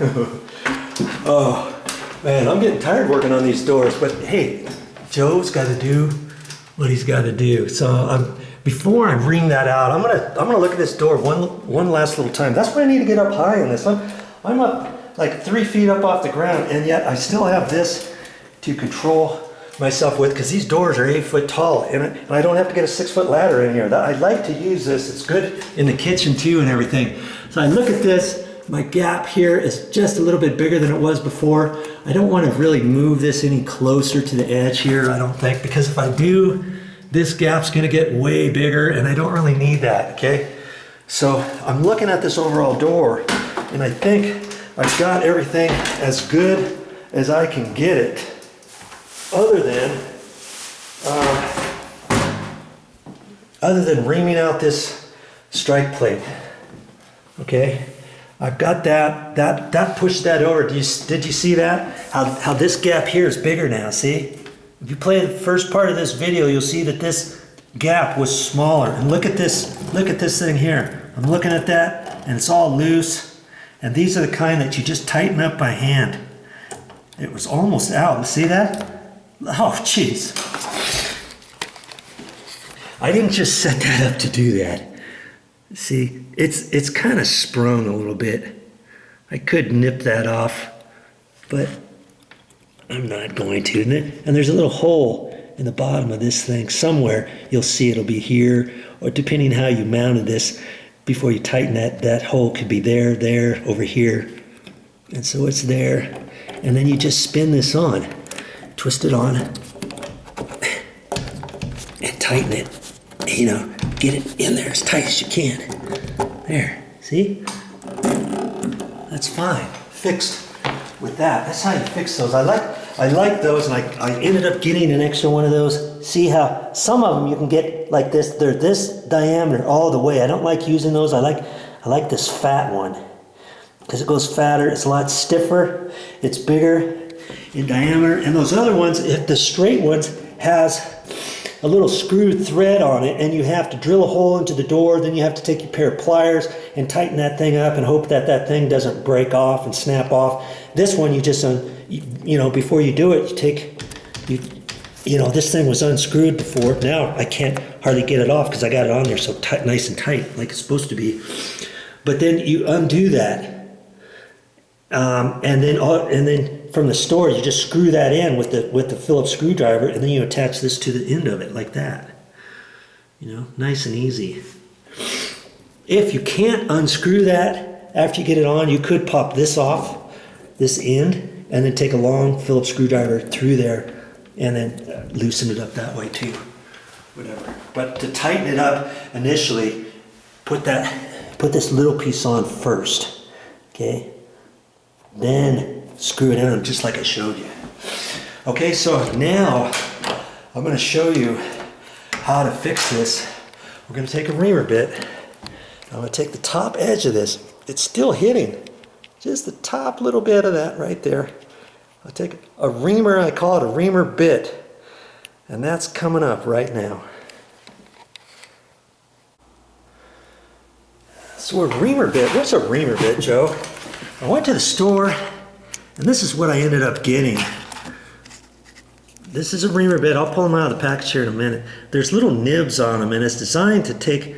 Oh, man, I'm getting tired working on these doors, but hey, Joe's got to do what he's got to do. So before I ring that out, I'm gonna look at this door one last little time. That's why I need to get up high on this. I'm up like 3 feet up off the ground, and yet I still have this to control myself with, because these doors are 8 foot tall, and I don't have to get a 6 foot ladder in here. I like to use this. It's good in the kitchen too and everything. So I look at this. My gap here is just a little bit bigger than it was before. I don't want to really move this any closer to the edge here, I don't think, because if I do, this gap's going to get way bigger, and I don't really need that, okay? So I'm looking at this overall door, and I think I've got everything as good as I can get it, other than reaming out this strike plate, okay? I've got that pushed that over. Did you see that? How this gap here is bigger now, see? If you play the first part of this video, you'll see that this gap was smaller. And look at this thing here. I'm looking at that, and it's all loose. And these are the kind that you just tighten up by hand. It was almost out. See that? Oh, jeez. I didn't just set that up to do that. See, it's kind of sprung a little bit. I could nip that off, but I'm not going to. And there's a little hole in the bottom of this thing somewhere. You'll see it'll be here, or depending how you mounted this, before you tighten that hole could be there, over here. And so it's there. And then you just spin this on, twist it on, and tighten it. You know, get it in there as tight as you can. There, see? That's fine, fixed with that. That's how you fix those. I like those, and I ended up getting an extra one of those. See how some of them you can get like this. They're this diameter all the way. I don't like using those. I like this fat one because it goes fatter. It's a lot stiffer. It's bigger in diameter. And those other ones, if the straight ones, has a little screwed thread on it, and you have to drill a hole into the door. Then you have to take your pair of pliers and tighten that thing up and hope that that thing doesn't break off and snap off. This one you just, you know, before you do it, you know, this thing was unscrewed before. Now I can't hardly get it off because I got it on there so tight, nice and tight, like it's supposed to be. But then you undo that, and then from the store, you just screw that in with the Phillips screwdriver, and then you attach this to the end of it like that. You know, nice and easy. If you can't unscrew that after you get it on, you could pop this off, this end, and then take a long Phillips screwdriver through there, and then loosen it up that way too. Whatever. But to tighten it up initially, put this little piece on first, okay? Then screw it in just like I showed you. Okay, so now I'm going to show you how to fix this. We're going to take a reamer bit. I'm going to take the top edge of this. It's still hitting. Just the top little bit of that right there. I'll take a reamer, I call it a reamer bit. And that's coming up right now. So a reamer bit, what's a reamer bit, Joe? I went to the store, and this is what I ended up getting. This is a reamer bit. I'll pull them out of the package here in a minute. There's little nibs on them, and it's designed to take,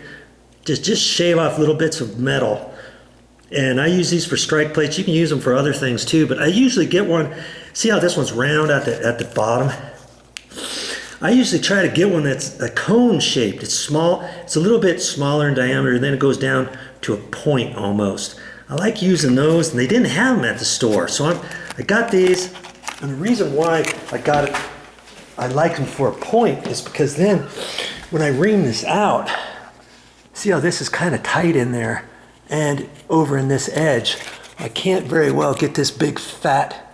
just shave off little bits of metal. And I use these for strike plates. You can use them for other things too, but I usually get one. See how this one's round at the bottom? I usually try to get one that's a cone shaped. It's small. It's a little bit smaller in diameter, and then it goes down to a point almost. I like using those, and they didn't have them at the store, so I got these. And the reason why I got it, I like them for a point, is because then when I ream this out, see how this is kind of tight in there, and over in this edge, I can't very well get this big fat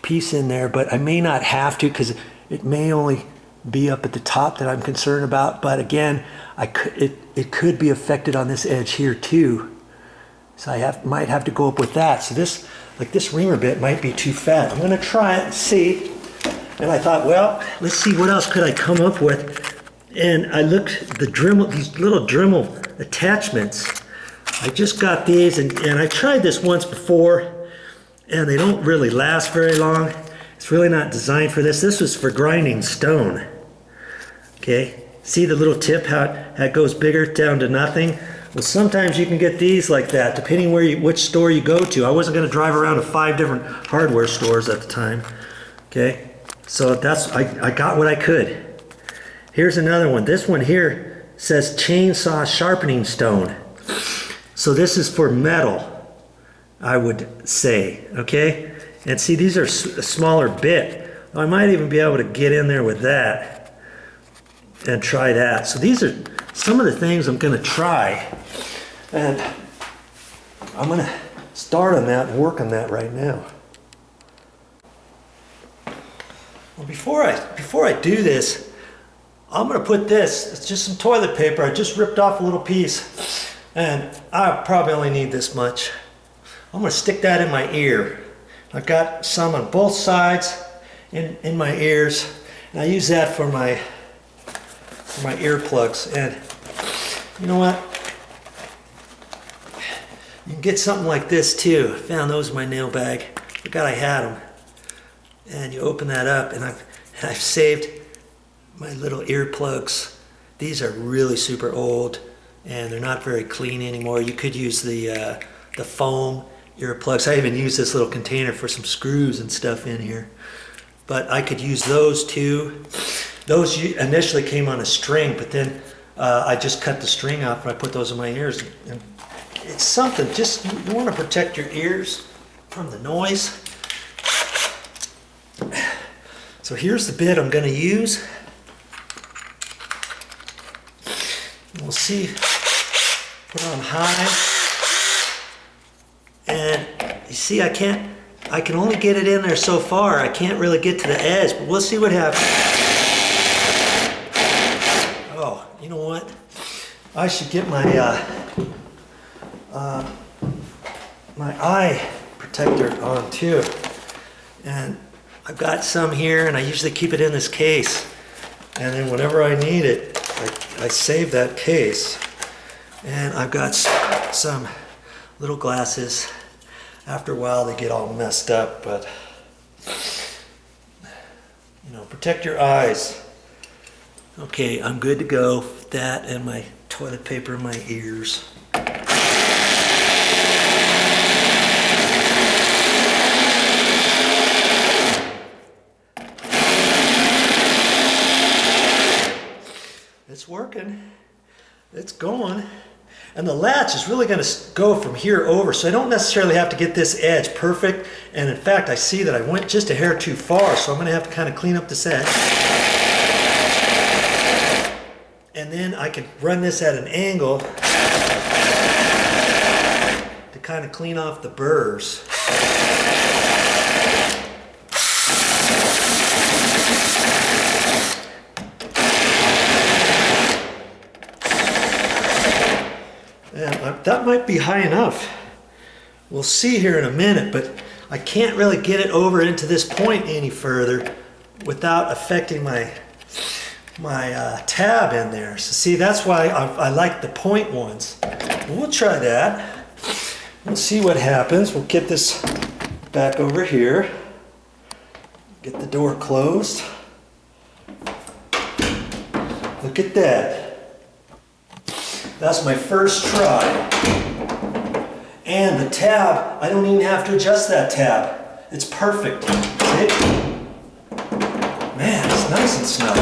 piece in there, but I may not have to because it may only be up at the top that I'm concerned about. But again, it could be affected on this edge here too. So I might have to go up with that. So this reamer bit might be too fat. I'm gonna try it and see. And I thought, well, let's see what else could I come up with. And I looked, these little Dremel attachments. I just got these, and I tried this once before, and they don't really last very long. It's really not designed for this. This was for grinding stone. Okay, see the little tip, how it goes bigger down to nothing? Well, sometimes you can get these like that, depending which store you go to. I wasn't going to drive around to 5 different hardware stores at the time. Okay, so I got what I could. Here's another one. This one here says chainsaw sharpening stone. So this is for metal, I would say, okay? And see, these are a smaller bit. I might even be able to get in there with that and try that. So these are some of the things I'm gonna try. And I'm gonna start on that and work on that right now. Well, before I do this, I'm gonna put this, it's just some toilet paper. I just ripped off a little piece, and I probably only need this much. I'm gonna stick that in my ear. I've got some on both sides in my ears, and I use that for my earplugs. And you know what? You can get something like this too. I found those in my nail bag. Forgot I had them. And you open that up, and I've saved my little earplugs. These are really super old, and they're not very clean anymore. You could use the foam earplugs. I even use this little container for some screws and stuff in here. But I could use those too. Those initially came on a string, but then I just cut the string off and I put those in my ears. And it's something, just you want to protect your ears from the noise. So here's the bit I'm going to use. We'll see, put it on high. And you see, I can only get it in there so far. I can't really get to the edge, but we'll see what happens. Oh, you know what? I should get my my eye protector on too. And I've got some here, and I usually keep it in this case. And then whenever I need it, I save that case. And I've got some little glasses. After a while they get all messed up, but you know, protect your eyes. Okay, I'm good to go with that and my toilet paper in my ears. It's working. It's going. And the latch is really going to go from here over, so I don't necessarily have to get this edge perfect. And in fact, I see that I went just a hair too far, so I'm going to have to kind of clean up this edge. And then I can run this at an angle to kind of clean off the burrs. And that might be high enough. We'll see here in a minute, but I can't really get it over into this point any further without affecting my tab in there. So see, that's why I like the point ones. We'll try that. We'll see what happens. We'll get this back over here. Get the door closed. Look at that. That's my first try. And the tab, I don't even have to adjust that tab. It's perfect. See? Man, it's nice and snug.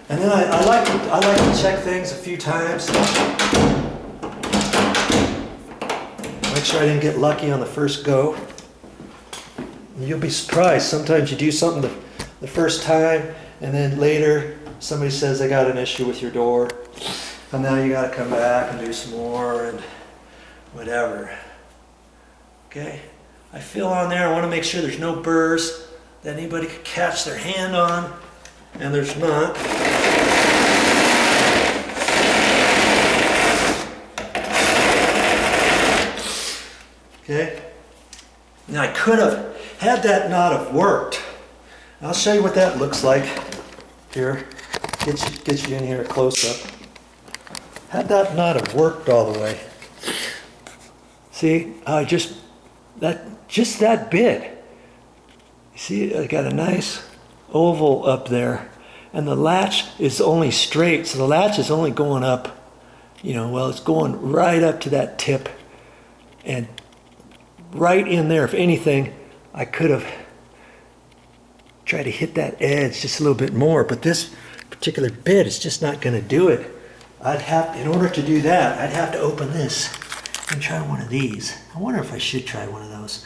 And then I like to check things a few times. Make sure I didn't get lucky on the first go. You'll be surprised. Sometimes you do something the first time, and then later somebody says they got an issue with your door, and now you got to come back and do some more and whatever. Okay, I feel on there. I want to make sure there's no burrs that anybody could catch their hand on, and there's not. Okay, now I could have had that not have worked. I'll show you what that looks like here. Get you in here close up. Had that not have worked all the way. See, See, just that bit. You see, I got a nice oval up there, and the latch is only straight, so the latch is only going up, well, it's going right up to that tip, and right in there. If anything, I could have tried to hit that edge just a little bit more, but this particular bit is just not going to do it. In order to do that, I'd have to open this and try one of these. I wonder if I should try one of those.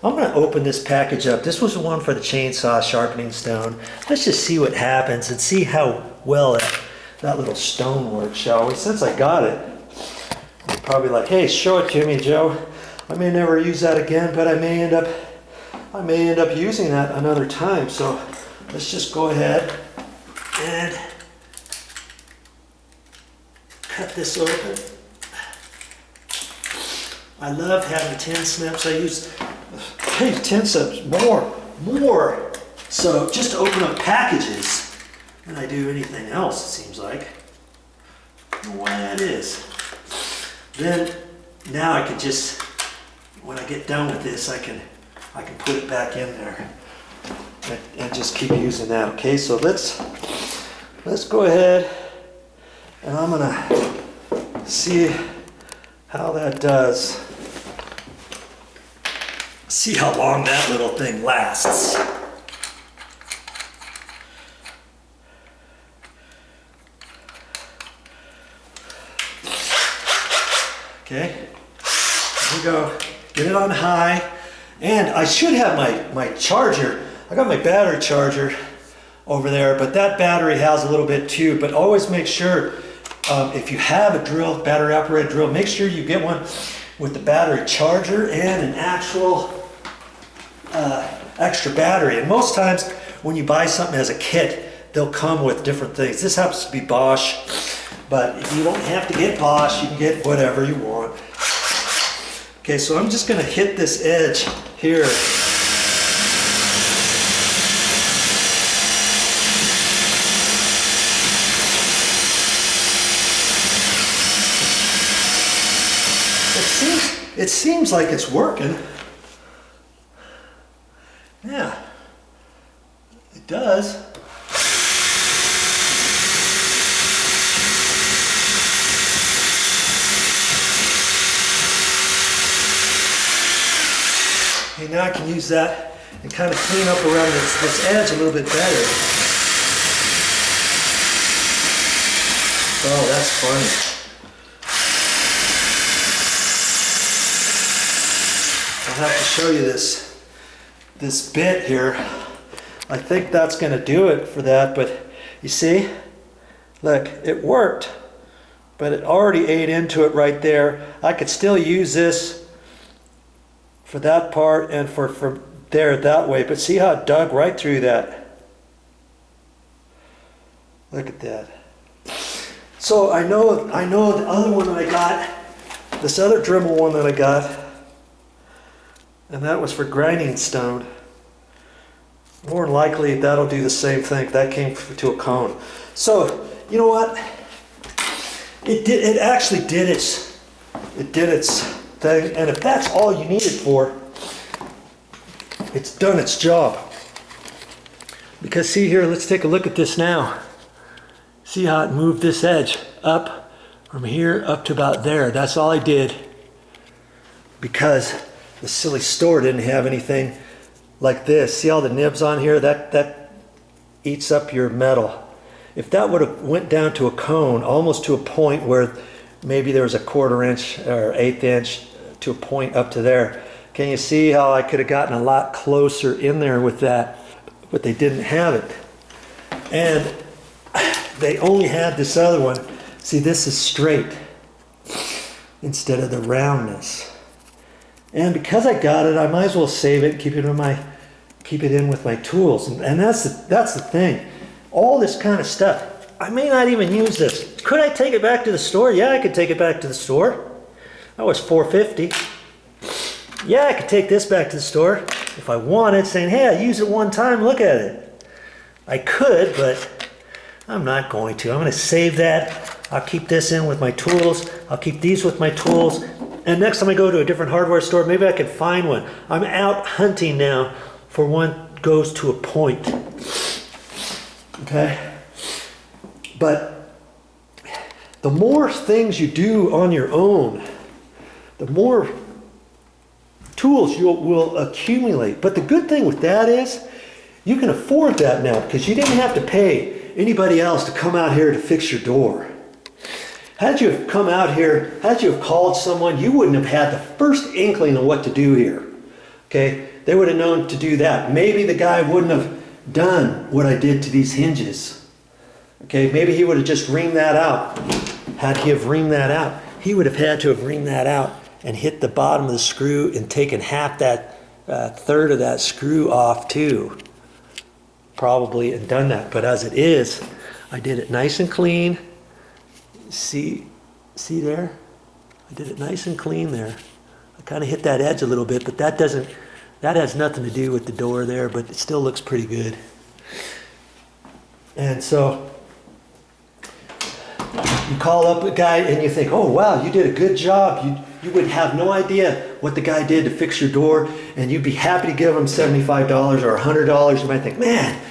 I'm going to open this package up. This was the one for the chainsaw sharpening stone. Let's just see what happens and see how well that little stone works, shall we? Since I got it, you're probably like, hey, show it to me, Joe. I may never use that again, but I may end up using that another time. So let's just go ahead and cut this open. I love having tin snips. I use tin snips more so just to open up packages than I do anything else, it seems like. I don't know why that is. Then now I can just, when I get done with this, I can put it back in there and just keep using that. Okay, so let's go ahead, and I'm gonna see how that does. See how long that little thing lasts. Okay, here we go. Get it on high. And I should have my charger. I got my battery charger over there, but that battery has a little bit too. But always make sure, if you have a drill, battery operated drill, make sure you get one with the battery charger and an actual extra battery. And most times when you buy something as a kit, they'll come with different things. This happens to be Bosch, but you don't have to get Bosch. You can get whatever you want. Okay, so I'm just going to hit this edge here. It seems like it's working. Yeah, it does. Okay, now I can use that and kind of clean up around this edge a little bit better. Oh, that's funny. I'll have to show you this bit here. I think that's going to do it for that, but you see, look, it worked, but it already ate into it right there. I could still use this for that part and for there that way, but see how it dug right through that. Look at that. So I know the other one that I got, this other Dremel one that I got, and that was for grinding stone. More than likely that'll do the same thing. That came to a cone. So you know what? It actually did its thing, and if that's all you need it for, it's done its job. Because see here, let's take a look at this now. See how it moved this edge up from here up to about there. That's all I did, because the silly store didn't have anything like this. See all the nibs on here? That eats up your metal. If that would have went down to a cone, almost to a point where maybe there was a 1/4 inch or 1/8 inch to a point up to there. Can you see how I could have gotten a lot closer in there with that? But they didn't have it. And they only had this other one. See, this is straight instead of the roundness. And because I got it, I might as well save it, keep it in with my tools. And that's the thing. All this kind of stuff, I may not even use this. Could I take it back to the store? Yeah, I could take it back to the store. That was $4.50. Yeah, I could take this back to the store if I wanted, saying, hey, I used it one time, look at it. I could, but I'm not going to. I'm going to save that. I'll keep this in with my tools. I'll keep these with my tools. And next time I go to a different hardware store, maybe I could find one. I'm out hunting now for one that goes to a point. Okay? But the more things you do on your own, the more tools you will accumulate. But the good thing with that is you can afford that now because you didn't have to pay anybody else to come out here to fix your door. Had you have come out here, had you have called someone, you wouldn't have had the first inkling of what to do here. Okay? They would have known to do that. Maybe the guy wouldn't have done what I did to these hinges. Okay? Maybe he would have just reamed that out. Had he have reamed that out, he would have had to have reamed that out and hit the bottom of the screw and taken half that third of that screw off too. Probably and done that. But as it is, I did it nice and clean. See there? I did it nice and clean there. I kind of hit that edge a little bit, but that has nothing to do with the door there, but it still looks pretty good. And so you call up a guy and you think, oh wow, you did a good job. You would have no idea what the guy did to fix your door, and you'd be happy to give him $75 or $100. You might think, man,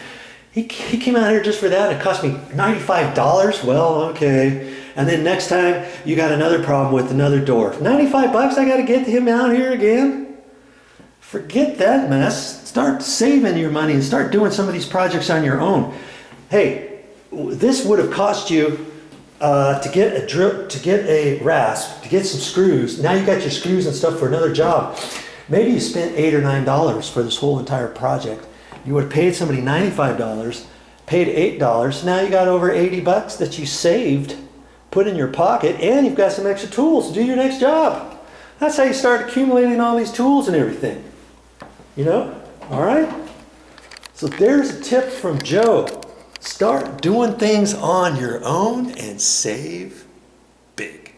he came out here just for that. It cost me $95. Well, okay. And then next time you got another problem with another door. $95, I got to get him out here again? Forget that mess. Start saving your money and start doing some of these projects on your own. Hey, this would have cost you to get a drill, to get a rasp, to get some screws. Now you got your screws and stuff for another job. Maybe you spent $8 or $9 for this whole entire project. You would have paid somebody $95, paid $8. Now you got over $80 that you saved, put in your pocket, and you've got some extra tools to do your next job. That's how you start accumulating all these tools and everything. You know? All right? So there's a tip from Joe. Start doing things on your own and save big.